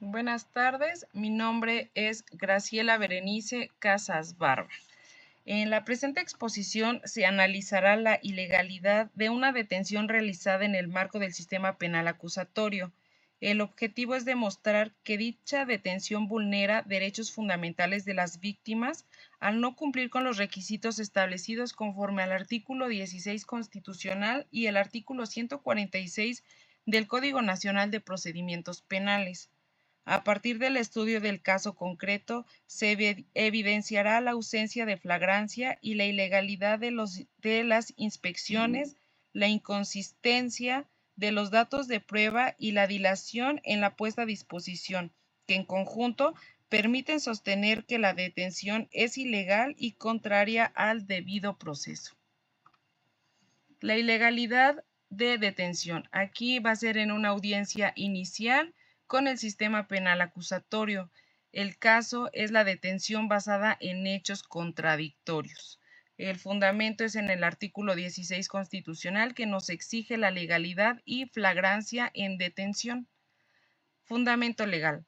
Buenas tardes, mi nombre es Graciela Berenice Casas Barba. En la presente exposición se analizará la ilegalidad de una detención realizada en el marco del sistema penal acusatorio. El objetivo es demostrar que dicha detención vulnera derechos fundamentales de las víctimas al no cumplir con los requisitos establecidos conforme al artículo 16 constitucional y el artículo 146 del Código Nacional de Procedimientos Penales. A partir del estudio del caso concreto, se evidenciará la ausencia de flagrancia y la ilegalidad de las inspecciones, la inconsistencia de los datos de prueba y la dilación en la puesta a disposición, que en conjunto permiten sostener que la detención es ilegal y contraria al debido proceso. La ilegalidad de detención. Aquí va a ser en una audiencia inicial con el sistema penal acusatorio. El caso es la detención basada en hechos contradictorios. El fundamento es en el artículo 16 constitucional que nos exige la legalidad y flagrancia en detención. Fundamento legal.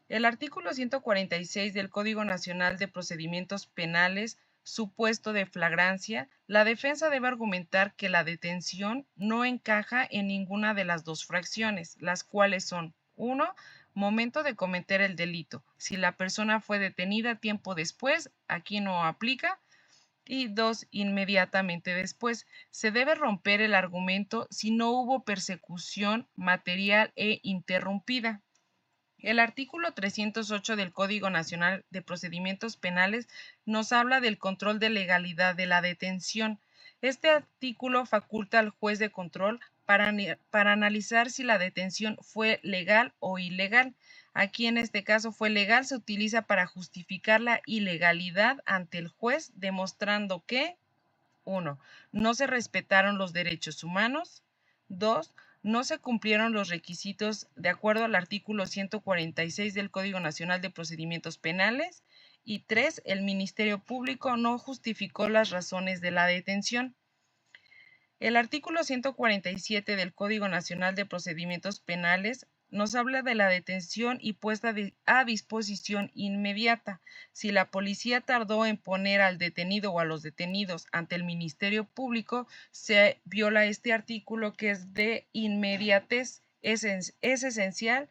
El artículo 146 del Código Nacional de Procedimientos Penales, supuesto de flagrancia, la defensa debe argumentar que la detención no encaja en ninguna de las dos fracciones, las cuales son: 1. Momento de cometer el delito. Si la persona fue detenida tiempo después, aquí no aplica. Y 2. Inmediatamente después. Se debe romper el argumento si no hubo persecución material e interrumpida. El artículo 308 del Código Nacional de Procedimientos Penales nos habla del control de legalidad de la detención. Este artículo faculta al juez de control para analizar si la detención fue legal o ilegal. Aquí en este caso fue legal, se utiliza para justificar la ilegalidad ante el juez, demostrando que 1. No se respetaron los derechos humanos. 2. No se cumplieron los requisitos de acuerdo al artículo 146 del Código Nacional de Procedimientos Penales. Y 3. El Ministerio Público no justificó las razones de la detención. El artículo 147 del Código Nacional de Procedimientos Penales nos habla de la detención y puesta a disposición inmediata. Si la policía tardó en poner al detenido o a los detenidos ante el Ministerio Público, se viola este artículo, que es de inmediatez. Es esencial.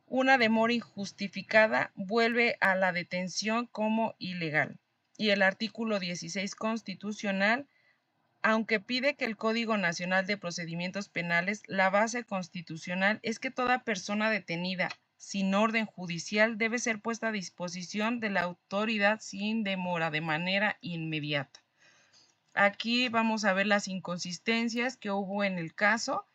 Una demora injustificada vuelve a la detención como ilegal. Y el artículo 16 constitucional, aunque pide que el Código Nacional de Procedimientos Penales, la base constitucional es que toda persona detenida sin orden judicial debe ser puesta a disposición de la autoridad sin demora, de manera inmediata. Aquí vamos a ver las inconsistencias que hubo en el caso.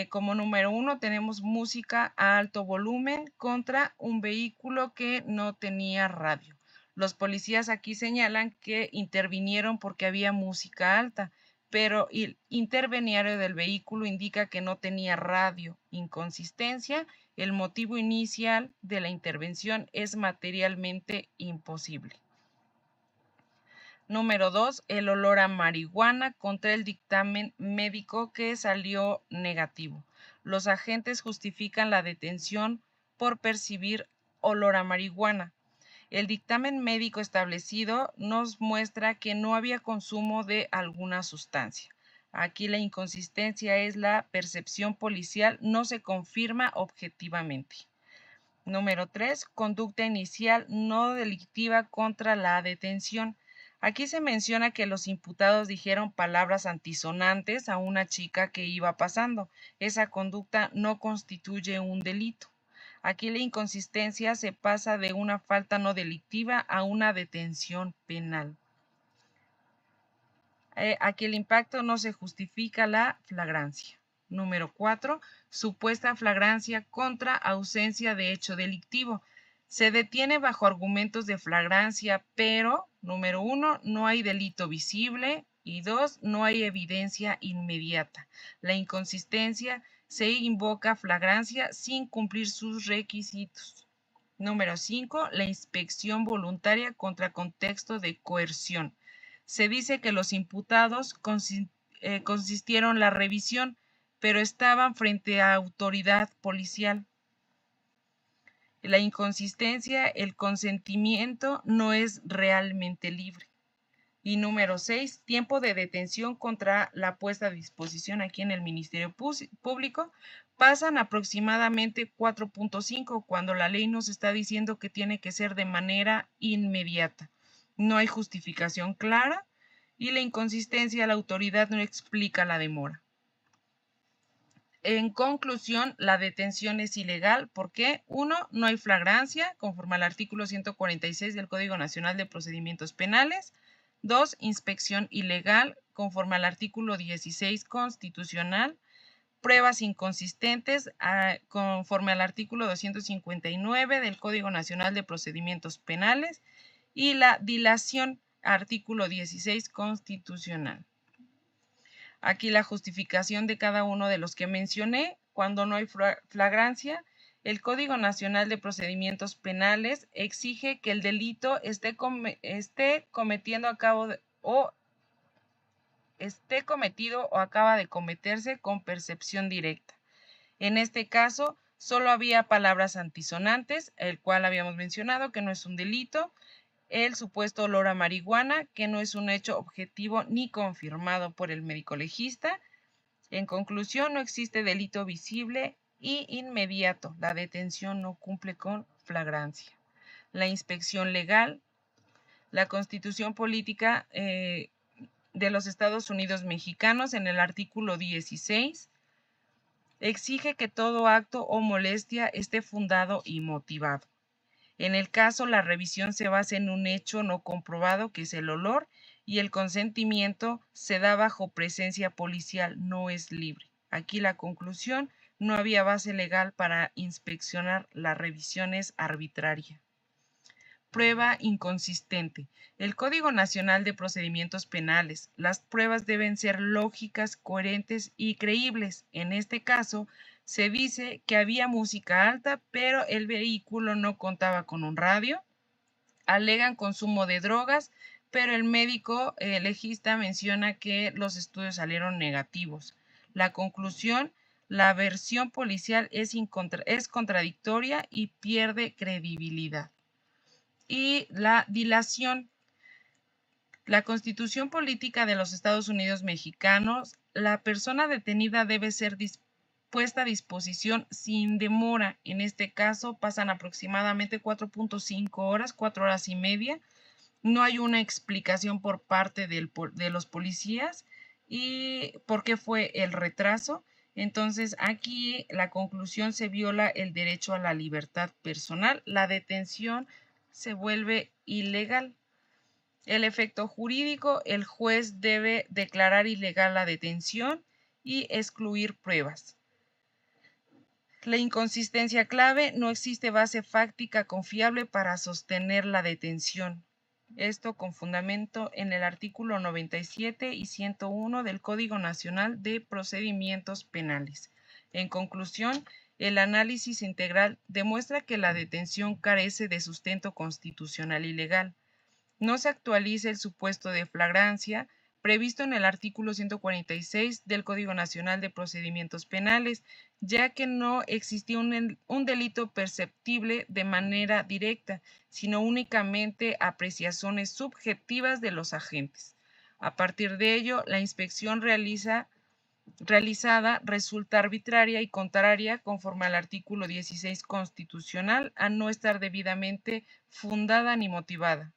Como número 1 tenemos música a alto volumen contra un vehículo que no tenía radio. Los policías aquí señalan que intervinieron porque había música alta, pero el interveniario del vehículo indica que no tenía radio. Inconsistencia. El motivo inicial de la intervención es materialmente imposible. Número 2, el olor a marihuana contra el dictamen médico que salió negativo. Los agentes justifican la detención por percibir olor a marihuana. El dictamen médico establecido nos muestra que no había consumo de alguna sustancia. Aquí la inconsistencia es la percepción policial, no se confirma objetivamente. Número 3, conducta inicial no delictiva contra la detención. Aquí se menciona que los imputados dijeron palabras antisonantes a una chica que iba pasando. Esa conducta no constituye un delito. Aquí la inconsistencia se pasa de una falta no delictiva a una detención penal. Aquí el impacto no se justifica la flagrancia. Número 4, supuesta flagrancia contra ausencia de hecho delictivo. Se detiene bajo argumentos de flagrancia, pero, número 1, no hay delito visible y 2, no hay evidencia inmediata. La inconsistencia se invoca flagrancia sin cumplir sus requisitos. Número 5, la inspección voluntaria contra contexto de coerción. Se dice que los imputados consistieron la revisión, pero estaban frente a autoridad policial. La inconsistencia, el consentimiento no es realmente libre. Y número 6, tiempo de detención contra la puesta a disposición aquí en el Ministerio Público. Pasan aproximadamente 4.5 cuando la ley nos está diciendo que tiene que ser de manera inmediata. No hay justificación clara y la inconsistencia, la autoridad no explica la demora. En conclusión, la detención es ilegal porque, 1, no hay flagrancia, conforme al artículo 146 del Código Nacional de Procedimientos Penales. 2, inspección ilegal, conforme al artículo 16 constitucional. Pruebas inconsistentes, conforme al artículo 259 del Código Nacional de Procedimientos Penales. Y la dilación, artículo 16 constitucional. Aquí la justificación de cada uno de los que mencioné. Cuando no hay flagrancia, el Código Nacional de Procedimientos Penales exige que el delito esté cometido o acaba de cometerse con percepción directa. En este caso, solo había palabras antisonantes, el cual habíamos mencionado que no es un delito. El supuesto olor a marihuana, que no es un hecho objetivo ni confirmado por el médico legista. En conclusión, no existe delito visible y inmediato. La detención no cumple con flagrancia. La inspección legal, la Constitución Política de los Estados Unidos Mexicanos, en el artículo 16, exige que todo acto o molestia esté fundado y motivado. En el caso, la revisión se basa en un hecho no comprobado, que es el olor, y el consentimiento se da bajo presencia policial, no es libre. Aquí la conclusión, no había base legal para inspeccionar, la revisión es arbitraria. Prueba inconsistente. El Código Nacional de Procedimientos Penales. Las pruebas deben ser lógicas, coherentes y creíbles. En este caso, se dice que había música alta, pero el vehículo no contaba con un radio. Alegan consumo de drogas, pero el médico legista menciona que los estudios salieron negativos. La conclusión, la versión policial es contradictoria y pierde credibilidad. Y la dilación. La Constitución Política de los Estados Unidos Mexicanos, la persona detenida debe ser puesta a disposición sin demora. En este caso pasan aproximadamente 4.5 horas, 4 horas y media. No hay una explicación por parte de los policías y por qué fue el retraso. Entonces aquí la conclusión, se viola el derecho a la libertad personal. La detención se vuelve ilegal. El efecto jurídico, el juez debe declarar ilegal la detención y excluir pruebas. La inconsistencia clave, no existe base fáctica confiable para sostener la detención. Esto con fundamento en el artículo 97 y 101 del Código Nacional de Procedimientos Penales. En conclusión, el análisis integral demuestra que la detención carece de sustento constitucional y legal. No se actualiza el supuesto de flagrancia previsto en el artículo 146 del Código Nacional de Procedimientos Penales, ya que no existía un delito perceptible de manera directa, sino únicamente apreciaciones subjetivas de los agentes. A partir de ello, la inspección realizada resulta arbitraria y contraria, conforme al artículo 16 constitucional, a no estar debidamente fundada ni motivada.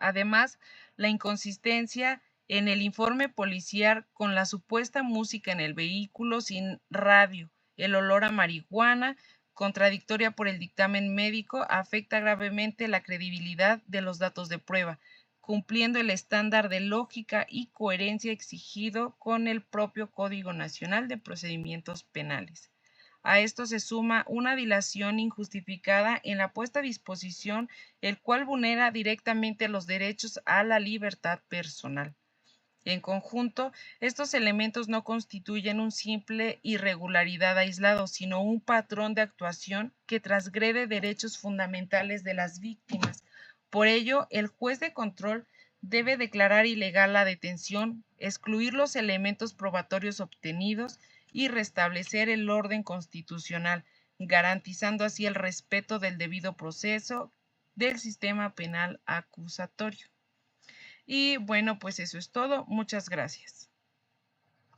Además, la inconsistencia en el informe policial con la supuesta música en el vehículo sin radio, el olor a marihuana, contradictoria por el dictamen médico, afecta gravemente la credibilidad de los datos de prueba, cumpliendo el estándar de lógica y coherencia exigido con el propio Código Nacional de Procedimientos Penales. A esto se suma una dilación injustificada en la puesta a disposición, el cual vulnera directamente los derechos a la libertad personal. En conjunto, estos elementos no constituyen un simple irregularidad aislado, sino un patrón de actuación que transgrede derechos fundamentales de las víctimas. Por ello, el juez de control debe declarar ilegal la detención, excluir los elementos probatorios obtenidos y restablecer el orden constitucional, garantizando así el respeto del debido proceso del sistema penal acusatorio. Y bueno, pues eso es todo. Muchas gracias.